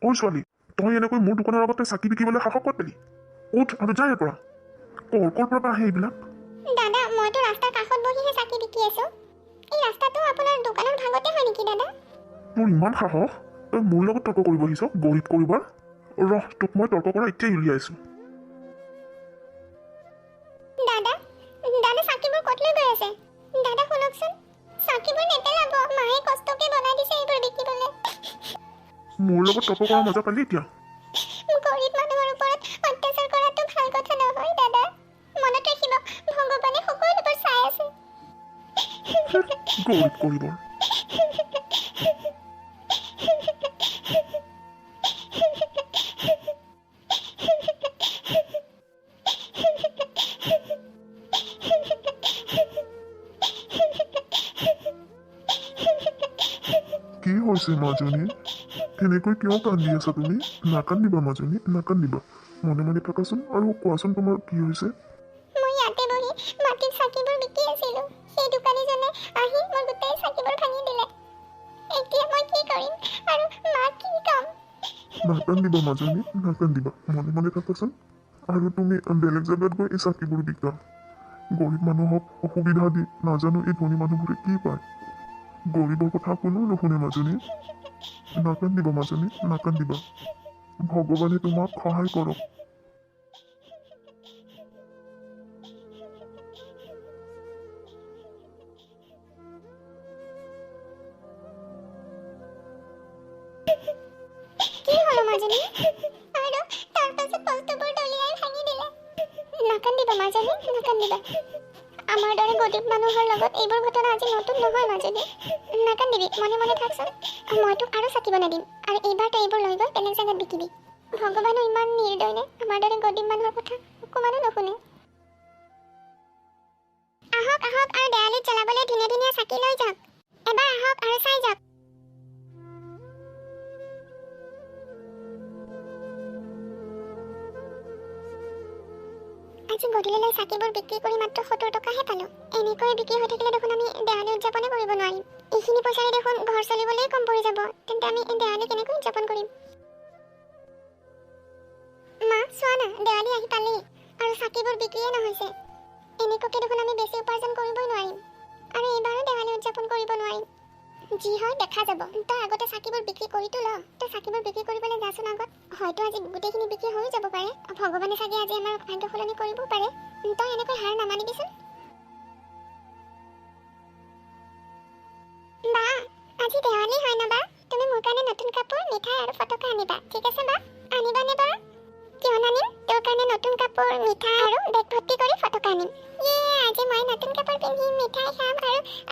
ঐ ছোৱালী, তই এনেকৈ মোৰ দোকানৰ আগতে চাকি বিকিবলৈ সাহস ক'ত পালি? উঠ আৰু যা ইয়াৰ পৰা। ক'ৰ পৰা আহে এইবিলাক? দাদা, মইতো ৰাস্তাৰ কাষত বহিহে চাকি বিকি আছো। এই ৰাস্তাটো আপোনাৰ দোকানৰ ভাগতে হয় নেকি দাদা? তোৰ ইমান সাহস? তই মোৰ লগত তৰ্ক কৰিব আহিছ? গৰিব কৰিবৰ? ৰহ, তোক মই তৰ্ক কৰা এতিয়াই উলিয়াইছো। দাদা, দাদা চাকিবোৰ ক'ত লৈ গৈ আছে? দাদা শুনকচোন, চাকিবোৰ নেপেলাব, মায়ে কষ্টকে বনাই দিছে এইবোৰ বিকিবলৈ। মোৰ লগত তৰ্ক কৰা মজা পালি এতিয়া? গৰিব মানুহৰ ওপৰত অত্যাচাৰ কৰাটো ভাল কথা নহয় দাদা। মনত ৰাখিব, ভগৱানে সকলোবোৰ চাই আছে। গৰিব কৰিবৰ। কি হৈছে মাজনী? এনেকৈ কিয় কান্দি আছা তুমি? নাকান্দিবা মাজনী, নাকান্দিবা। মনে মনে থাকাচোন আৰু কোৱাচোন তোমাৰ কি হৈছে? মই ইয়াতে বহি মাটিৰ চাকিবোৰ বিকি আছিলো। সেই দোকানীজনে আহি মোৰ গোটেই চাকিবোৰ ভাঙি দিলে। এতিয়া মই কি কৰিম আৰু মাক কি ক'ম? নাকান্দিবা মাজনী, নাকান্দিবা। মনে মনে থাকাচোন আৰু তুমি বেলেগ জেগাত গৈ এই চাকিবোৰ বিকা। গৰিব মানুহক অসুবিধা দি নাজানো এই ধনী মানুহবোৰে কি পায়। গৰিবৰ কথা কোনো নুশুনে মাজনী। নাকান্দিবা মাজনী, নাকান্দিবা। ভগৱানে তোমাক সহায় কৰক। কি হলো মাজনী? আৰু তাৰ পাছত বস্তুবোৰ দলিয়াই ভাঙি দিলে। নাকান্দিবা মাজনী, নাকান্দিবা। আমাৰ দৰে গৰীব মানুহৰ লগত এইবোৰ ঘটনা আজি নতুন নহয় মাজনী। নাকান্দিবি, মনে মনে থাকচোন। মই তোক আৰু চাকি বনাই দিম আৰু এইবাৰ তই এইবোৰ লৈ গৈ বেলেগ জেগাত বিকিবি। ভগৱানো ইমান নিৰ্দয় নে? আমাৰ দৰে গৰীব মানুহৰ কথা অকমানো নুশুনে। আহক আহক আৰু দেৱালীত জ্বলাবলৈ ধুনীয়া ধুনীয়া চাকি লৈ যাওক। এবাৰ আহক আৰু চাই যাওক। আজি গধূলিলৈ চাকিবোৰ বিক্ৰী কৰি মাত্ৰ 70 টকাহে পালো। এনেকৈ বিক্ৰী হৈ থাকিলে দেখোন আমি দেৱালী উদযাপনে কৰিব নোৱাৰিম। এইখিনি পইচাৰে দেখোন ঘৰ চলিবলৈ কম পৰি যাব। তেন্তে আমি দেৱালী কেনেকৈ উদযাপন কৰিম? মা, চোৱা না, দেৱালী আহি পালেই আৰু চাকিবোৰ বিক্ৰীয়ে নহৈছে। এনেকুৱাকে দেখোন আমি বেছি উপাৰ্জন কৰিবই নোৱাৰিম আৰু এইবাৰো দেৱালী উদযাপন কৰিব নোৱাৰিম। যি হয় দেখা যাব। তই আগতে চাকিবোৰ বিক্ৰী কৰিতো ল। তই চাকিবোৰ বিক্ৰী কৰিবলৈ যাচোন আগত। হয়তো আজি গোটেইখিনি বিক্ৰী হৈ যাব পাৰে। ভগৱানে চাগে আজি আমাৰ ভাগ্য সলনি কৰিবও পাৰে। তই এনেকৈ হাৰ নামানিবিচোন। বা, আজি দেৱালী হয় না বা? তুমি মোৰ কাৰণে নতুন কাপোৰ, মিঠাই আৰু ফটকা আনিবা, ঠিক আছে বা? আনিবানে বা? কিয় নানিম? তোৰ কাৰণে নতুন কাপোৰ, মিঠাই আৰু বেগ ভৰ্তি কৰি ফটকা আনিম। আজি মই নতুন কাপোৰ পিন্ধিম, মিঠাই খাম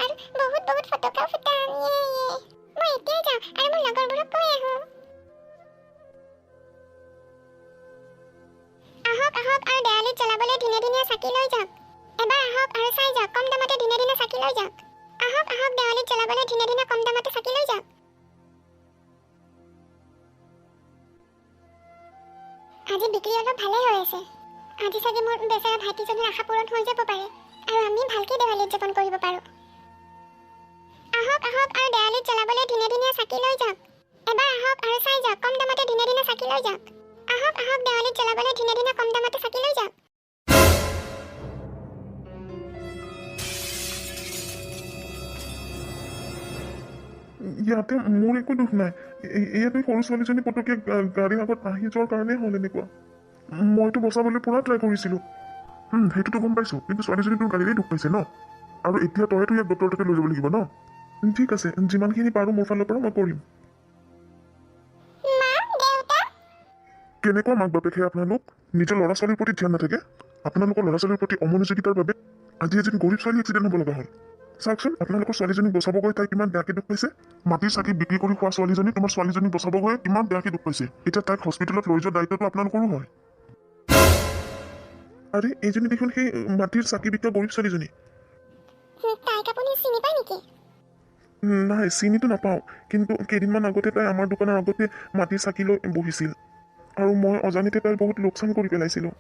আৰু বহুত বহুত ফটকা ফুটাম। মই এতিয়াই যাওঁ আৰু মোৰ লগৰবোৰক কৈ আহোঁ। আহক আহক আৰু দেৱালীত জ্বলাবলৈ ধুনীয়া ধুনীয়া চাকি লৈ যাওক। এবাৰ আহক আৰু চাই যাওক, কম দামতে ধুনীয়া ধুনীয়া চাকি লৈ যাওক। আহক আহক দেৱালীত জ্বলাবলৈ ধুনীয়া ধুনীয়া কম দামতে চাকি লৈ যাওক। আজি বিক্ৰী অলপ ভালেই হৈ আছে। আজি চাগে মোৰ বেচেৰা ভাইটিজনীৰ আশা পূৰণ হৈ যাব পাৰে আৰু আমি ভালকৈ দেৱালী উদযাপন কৰিব পাৰোঁ। আহক আহক আৰু দেৱালীত জ্বলাবলৈ ধুনীয়া ধুনীয়া চাকি লৈ যাওক। এবাৰ আহক আৰু চাই যাওক, কম দামতে ধুনীয়া ধুনীয়া চাকি লৈ যাওক। আহক আহক দেৱালীত জ্বলাবলৈ ধুনীয়া ধুনীয়া কম দামতে চাকি লৈ যাওক। ইয়াতে মোৰ একো দুখ নাই। ইয়াতে সৰু ছোৱালীজনী পটককে গাড়ীৰ আগত আহি যোৱাৰ কাৰণেই হ'ল এনেকুৱা। মইতো বচাবলৈ পুৰা ট্ৰাই কৰিছিলোঁ। সেইটোতো গম পাইছোঁ, কিন্তু ছোৱালীজনী তোৰ গাড়ীৰেই দুখ পাইছে ন। আৰু এতিয়া তইতো ইয়াক ডক্টৰৰ তাতে লৈ যাব লাগিব ন। ঠিক আছে, যিমানখিনি পাৰোঁ মোৰ ফালৰ পৰা মই কৰিম। কেনেকুৱা মাক বাপেকহে আপোনালোক? নিজৰ ল'ৰা ছোৱালীৰ প্ৰতি ধ্যান নাথাকে। আপোনালোকৰ ল'ৰা ছোৱালীৰ প্ৰতি অমনোযোগিতাৰ বাবে আজি এজনী গৰীব ছোৱালী এক্সিডেণ্ট হ'ব লগা হ'ল। চাওকচোন, আপোনালোকৰ ছোৱালীজনীক বচাব গৈ তাই কিমান বেয়াকৈ দুখ পাইছে। মাটিৰ চাকি বিক্ৰী কৰি খোৱা ছোৱালীজনী তোমাৰ ছোৱালীজনীক বচাব গৈ কিমান বেয়াকৈ দুখ পাইছে। এতিয়া তাইক হস্পিটেলত লৈ যোৱা দায়িত্বটো আপোনালোকৰো হয়। আৰে, এইজনী দেখোন সেই মাটিৰ চাকি বিকা গৰীব ছোৱালীজনী। তাইক আপুনি চিনি পায় নেকি? নাই, চিনিটো নাপাওঁ, কিন্তু কেইদিনমান আগতে তাই আমাৰ দোকানৰ আগতে মাটিৰ চাকি লৈ বহিছিল আৰু মই অজানিতে তাইৰ বহুত লোকচান কৰি পেলাইছিলোঁ।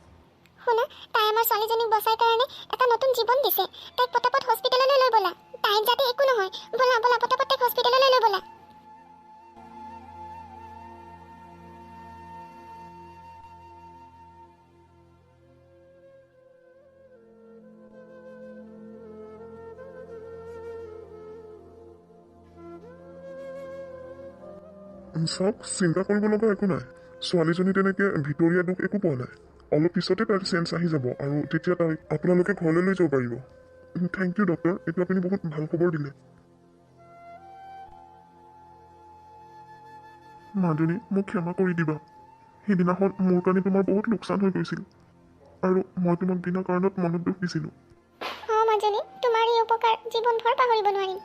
শুনা, তাই আমাৰ ছোৱালীজনীক বচাই কাৰণে এটা নতুন জীৱন দিছে। তাইক পটাপট হস্পিটেললৈ লৈ ব'লা। তাইক যাতে একো নহয়। ব'লা ব'লা, পটাপট তাইক হস্পিটেললৈ লৈ ব'লা। চাওক, চিন্তা কৰিব লগা একো নাই। ছোৱালীজনী তেনেকৈ ভিতৰীয়া দুখ একো পোৱা নাই। অলপ পিছতে তাইৰ চেঞ্জ আহি যাব আৰু তেতিয়া তাইক আপোনালোকে ঘৰলৈ লৈ যাব পাৰিব। থেংক ইউ ডক্টৰ, এইটো আপুনি বহুত ভাল খবৰ দিলে। মাজনী, মোক ক্ষমা কৰি দিবা। সেইদিনাখন মোৰ কাৰণে তোমাৰ বহুত লোকচান হৈ গৈছিল আৰু মই তোমাক বিনা কাৰণত মনত দুখ দিছিলোঁ। মাজনী, তোমাৰ এই উপকাৰ জীৱনভৰ পাহৰিব নোৱাৰিম।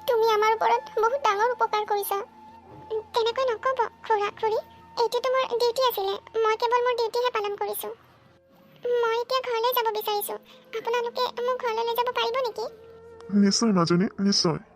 তুমি আমাৰ ওপৰত বহুত ডাঙৰ উপকাৰ কৰিছা। তেনেকৈ নক'ব খুৰা-খুৰী, এইটো তোমাৰ ডিউটি আছিলে। মই কেৱল মোৰ ডিউটিহে পালন কৰিছোঁ। মই এতিয়া ঘৰলৈ যাব বিচাৰিছোঁ। আপোনালোকে মোক ঘৰলৈ লৈ যাব পাৰিব নেকি? নিশ্চয় মাজনী, নিশ্চয়।